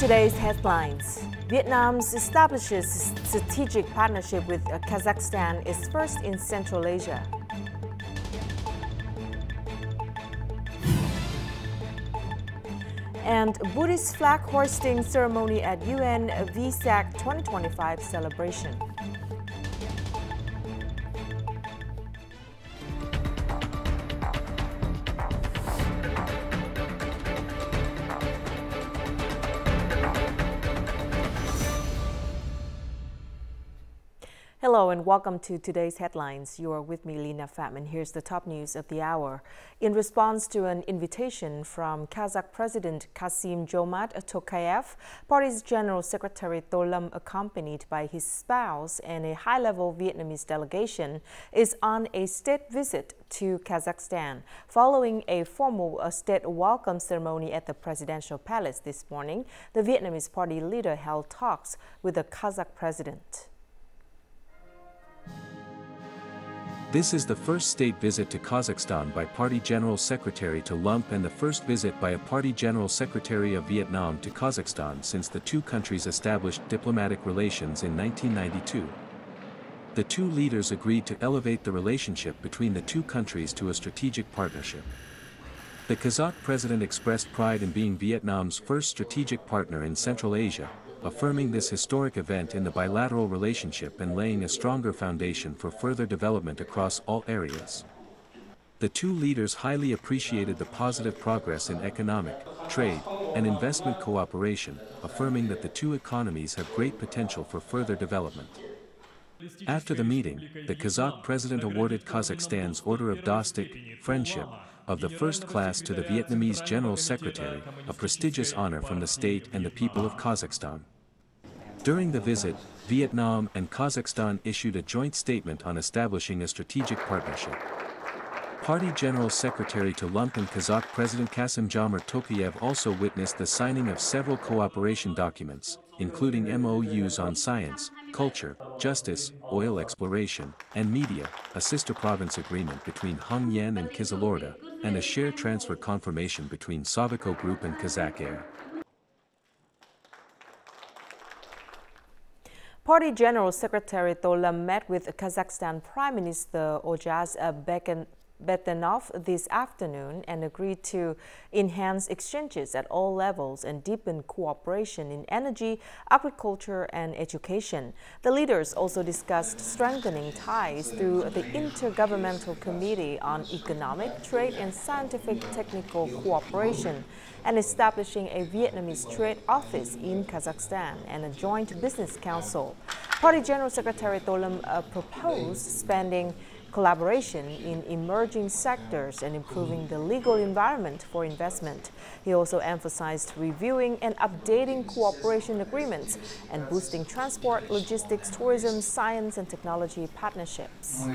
today's headlines. Vietnam establishes strategic partnership with Kazakhstan, its first in Central Asia. And Buddhist flag hoisting ceremony at UN Vesak 2025 celebration. Hello and welcome to today's headlines. You are with me, Lina Pham, and here's the top news of the hour. In response to an invitation from Kazakh President Kassym-Jomart Tokayev, party's General Secretary To Lâm, accompanied by his spouse and a high-level Vietnamese delegation, is on a state visit to Kazakhstan. Following a formal state welcome ceremony at the presidential palace this morning, the Vietnamese party leader held talks with the Kazakh president. This is the first state visit to Kazakhstan by Party General Secretary To Lâm and the first visit by a Party General Secretary of Vietnam to Kazakhstan since the two countries established diplomatic relations in 1992. The two leaders agreed to elevate the relationship between the two countries to a strategic partnership. The Kazakh president expressed pride in being Vietnam's first strategic partner in Central Asia, affirming this historic event in the bilateral relationship and laying a stronger foundation for further development across all areas. The two leaders highly appreciated the positive progress in economic, trade, and investment cooperation, affirming that the two economies have great potential for further development. After the meeting, the Kazakh president awarded Kazakhstan's Order of Dostik, Friendship, of the first class to the Vietnamese General Secretary, a prestigious honor from the state and the people of Kazakhstan. During the visit, Vietnam and Kazakhstan issued a joint statement on establishing a strategic partnership. Party General Secretary To Lâm and Kazakh President Kassym-Jomart Tokayev also witnessed the signing of several cooperation documents, including MOUs on science, culture, justice, oil exploration, and media, a sister province agreement between Hung Yen and Kizilorda, and a share transfer confirmation between Sovico Group and Kazakh Air. Party General Secretary To Lâm met with Kazakhstan Prime Minister Ojaz Betenov this afternoon and agreed to enhance exchanges at all levels and deepen cooperation in energy, agriculture, and education. The leaders also discussed strengthening ties through the Intergovernmental Committee on Economic, Trade, and Scientific Technical Cooperation, and establishing a Vietnamese trade office in Kazakhstan and a joint business council. Party General Secretary To Lâm proposed spending collaboration in emerging sectors and improving the legal environment for investment. He also emphasized reviewing and updating cooperation agreements and boosting transport, logistics, tourism, science, and technology partnerships.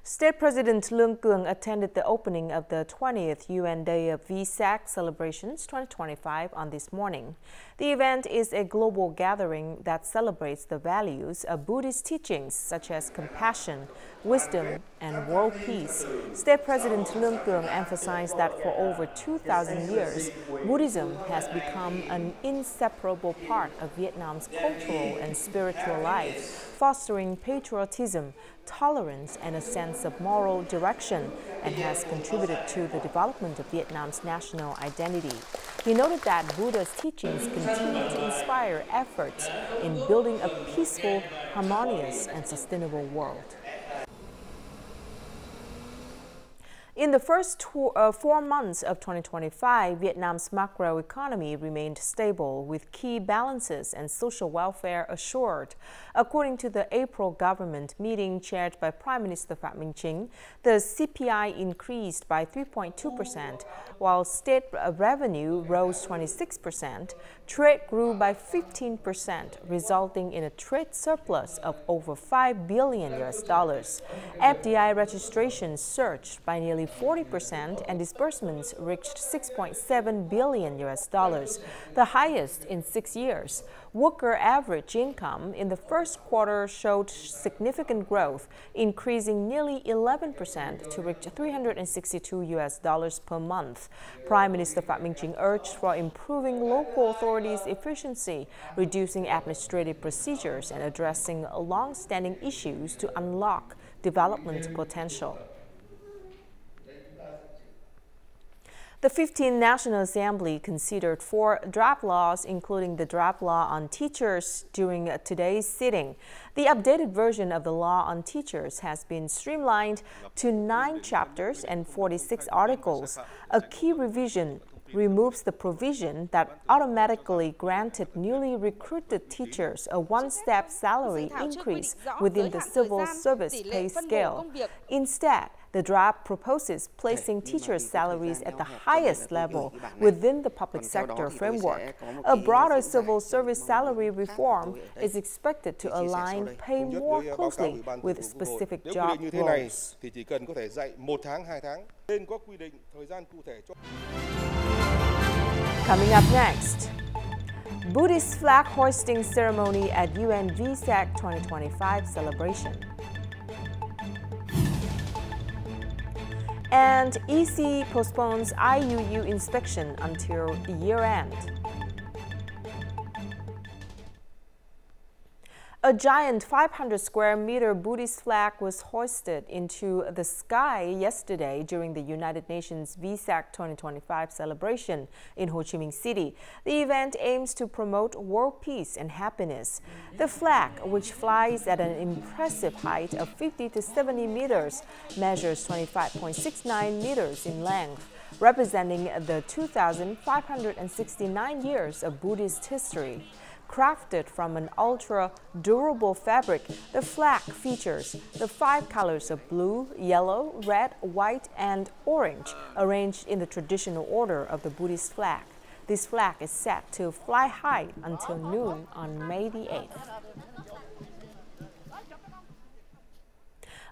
State President Lương Cường attended the opening of the 20th UN Day of Vesak Celebrations 2025 on this morning. The event is a global gathering that celebrates the values of Buddhist teachings such as compassion, wisdom, and world peace. State President Lương Cường emphasized that for over 2,000 years, Buddhism has become an inseparable part of Vietnam's cultural and spiritual life, fostering patriotism, tolerance, and a sense of moral direction, and has contributed to the development of Vietnam's national identity. He noted that Buddha's teachings continue to inspire efforts in building a peaceful, harmonious, and sustainable world. In the first 4 months of 2025, Vietnam's macroeconomy remained stable with key balances and social welfare assured. According to the April government meeting chaired by Prime Minister Phạm Minh Chính, the CPI increased by 3.2%, while state revenue rose 26%. trade grew by 15%, resulting in a trade surplus of over $5 billion. FDI registrations surged by nearly 40% and disbursements reached $6.7 billion, the highest in 6 years. Worker average income in the first quarter showed significant growth, increasing nearly 11% to reach $362 per month. Prime Minister Pham Minh Chinh urged for improving local authorities' efficiency, reducing administrative procedures, and addressing long-standing issues to unlock development potential. The 15th National Assembly considered 4 draft laws, including the draft law on teachers, during today's sitting. The updated version of the law on teachers has been streamlined to 9 chapters and 46 articles. A key revision removes the provision that automatically granted newly recruited teachers a one-step salary increase within the civil service pay scale. Instead, the draft proposes placing teachers' salaries at the highest level within the public sector framework. A broader civil service salary reform is expected to align pay more closely with specific job roles. Coming up next, Buddhist flag hoisting ceremony at UN Vesak 2025 celebration. And EC postpones IUU inspection until year-end. A giant 500-square-meter Buddhist flag was hoisted into the sky yesterday during the United Nations Vesak 2025 celebration in Ho Chi Minh City. The event aims to promote world peace and happiness. The flag, which flies at an impressive height of 50 to 70 meters, measures 25.69 meters in length, representing the 2,569 years of Buddhist history. Crafted from an ultra-durable fabric, the flag features the 5 colors of blue, yellow, red, white, and orange, arranged in the traditional order of the Buddhist flag. This flag is set to fly high until noon on May the 8th.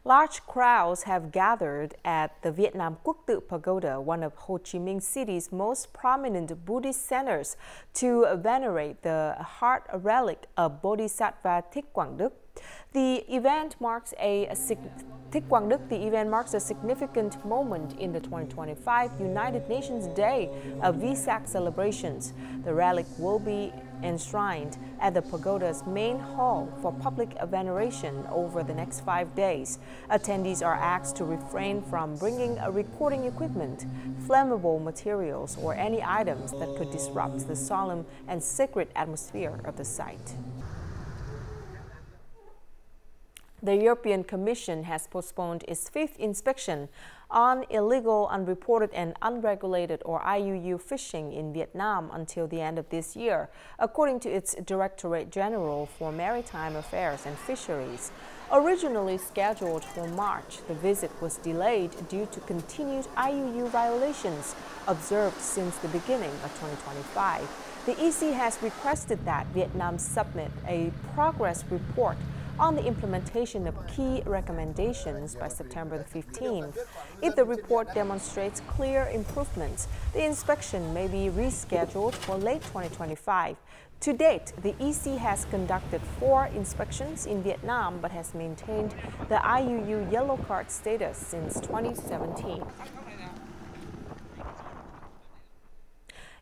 Large crowds have gathered at the Vietnam Quốc Tự Pagoda, one of Ho Chi Minh City's most prominent Buddhist centers, to venerate the heart relic of Bodhisattva Thích Quảng Đức. The event marks a significant moment in the 2025 United Nations Day of Vesak celebrations. The relic will be enshrined at the pagoda's main hall for public veneration over the next 5 days. Attendees are asked to refrain from bringing recording equipment, flammable materials, or any items that could disrupt the solemn and sacred atmosphere of the site. The European Commission has postponed its 5th inspection on illegal, unreported, and unregulated, or IUU fishing in Vietnam until the end of this year, according to its Directorate General for Maritime Affairs and Fisheries. Originally scheduled for March, the visit was delayed due to continued IUU violations observed since the beginning of 2025. The EC has requested that Vietnam submit a progress report on the implementation of key recommendations by September the 15th. If the report demonstrates clear improvements, the inspection may be rescheduled for late 2025. To date, the EC has conducted 4 inspections in Vietnam but has maintained the IUU yellow card status since 2017.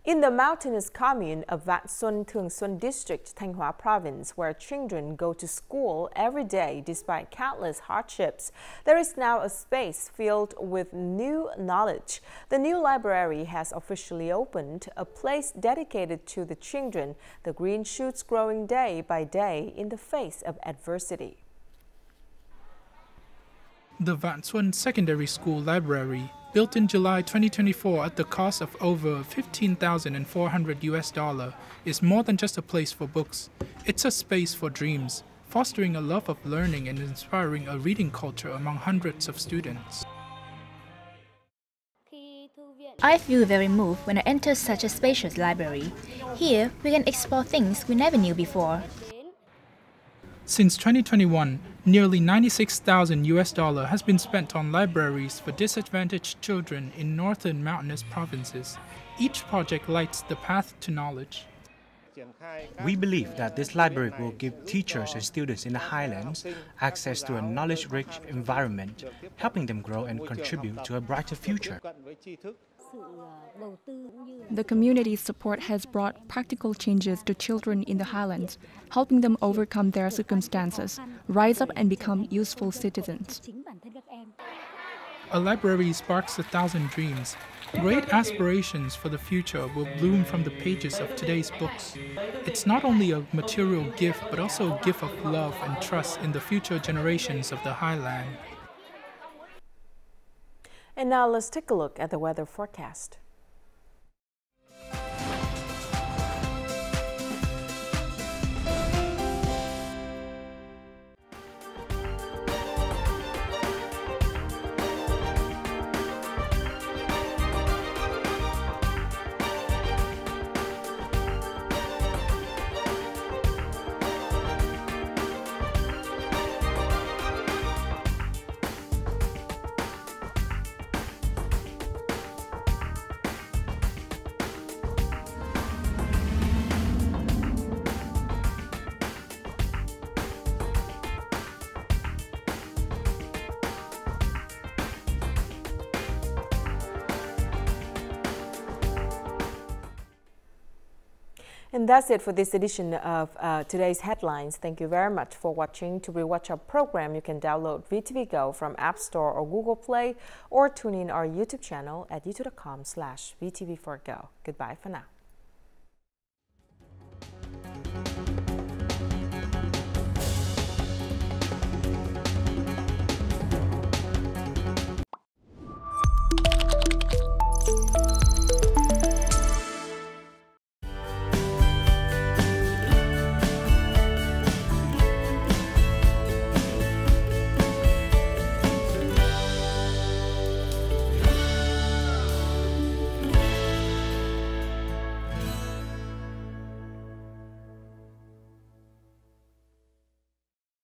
In the mountainous commune of Vạn Xuân Thường Xuân District, Thanh Hóa Province, where children go to school every day despite countless hardships, there is now a space filled with new knowledge. The new library has officially opened, a place dedicated to the children, the green shoots growing day by day in the face of adversity. The Vạn Xuân Secondary School Library, built in July 2024 at the cost of over $15,400, is more than just a place for books. It's a space for dreams, fostering a love of learning and inspiring a reading culture among hundreds of students. I feel very moved when I enter such a spacious library. Here, we can explore things we never knew before. Since 2021, nearly $96,000 has been spent on libraries for disadvantaged children in northern mountainous provinces. Each project lights the path to knowledge. We believe that this library will give teachers and students in the highlands access to a knowledge-rich environment, helping them grow and contribute to a brighter future. The community's support has brought practical changes to children in the highlands, helping them overcome their circumstances, rise up and become useful citizens. A library sparks 1,000 dreams. Great aspirations for the future will bloom from the pages of today's books. It's not only a material gift, but also a gift of love and trust in the future generations of the highland. And now let's take a look at the weather forecast. And that's it for this edition of today's headlines. Thank you very much for watching. To rewatch our program, you can download VTVgo from App Store or Google Play, or tune in our YouTube channel at youtube.com/VTV4Go. Goodbye for now.